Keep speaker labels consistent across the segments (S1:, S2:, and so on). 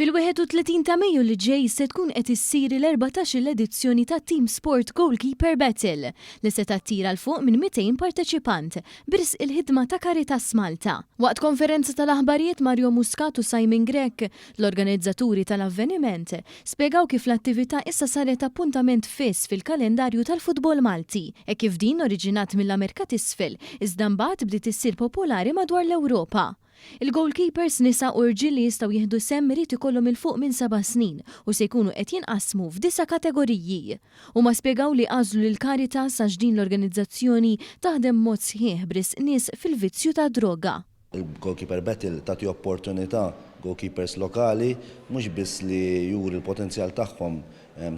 S1: Fil-31 ta' Mejju li ġej se tkun qed issir l-14 edizzjoni ta' Team Sport Goalkeeper Battle li se tattira l fuq minn 200 parteċipant birs il-ħidma ta' Caritas Malta. Waqt konferenza tal-aħbarijiet Mario Muscat u Simon Grech, l-organizzaturi tal-avveniment, spjegaw kif l-attività issa saret appuntament fiss fil-kalendarju tal-futbol Malti e kif din oriġinat mill-Amerika t'isfel iżda mbagħad bdiet issir popolari madwar l-Ewropa. Il-goalkeepers nisa u rġiel li jistgħu jieħdu semm irid ikollhom il fuq minn 7 snin u se jkunu qed jinqasmu f'9 kategoriji. Huma spjegaw li għażlu lil Caritas għax din l-organizzazzjoni taħdem mod sħiħ bris nies fil-vizzju ta' droga.
S2: Il-Goalkeeper Battle tagħti opportunità goalkeepers lokali mhux biss li juri l-potenzjal tagħhom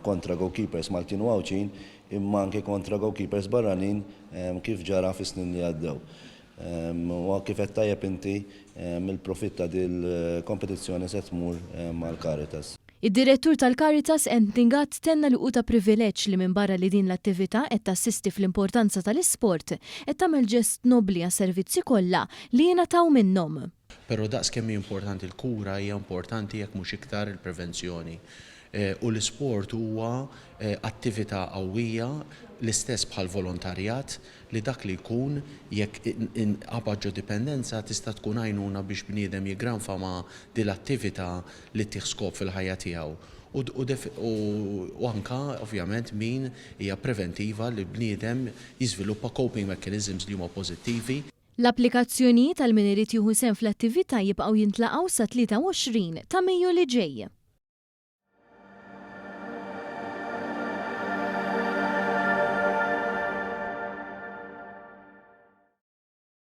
S2: kontra goalkeepers Maltin u Għawċin imma anke kontra goalkeepers barranin kif ġara fis-snin li għaddew. U kif qed tajjeb inti mill-profitt ta' dil-kompetizzjoni se tmur mal-Caritas.
S1: Id-direttur tal-Caritas Entingat tenna li ta' privileġġ li minn barra li din l-attività qed tassisti fl-importanza tal-isport qed tagħmel ġest nobli għas-servizzi kollha li jingħataw minnhom.
S3: Però daqs kemm importanti l-kura hija importanti jekk mhux iktar il-prevenzjoni. U l-isport huwa attività qawwija l-istess bħal volontarjat li dak li jkun jekk inqabad ġo dipendenza tista' tkun għajnuna biex bniedem jiggranfa ma' din l-attività li tieħ skop fil-ħajja tiegħu. U anka ovvjament min hija preventiva li bniedem jiżviluppa coping mechanisms li huma pożittivi.
S1: L-applikazzjonijiet tal min irid jieħu sehem fl-attività jibqgħu jintlaqgħu sa 23 ta' Mejju li ġej.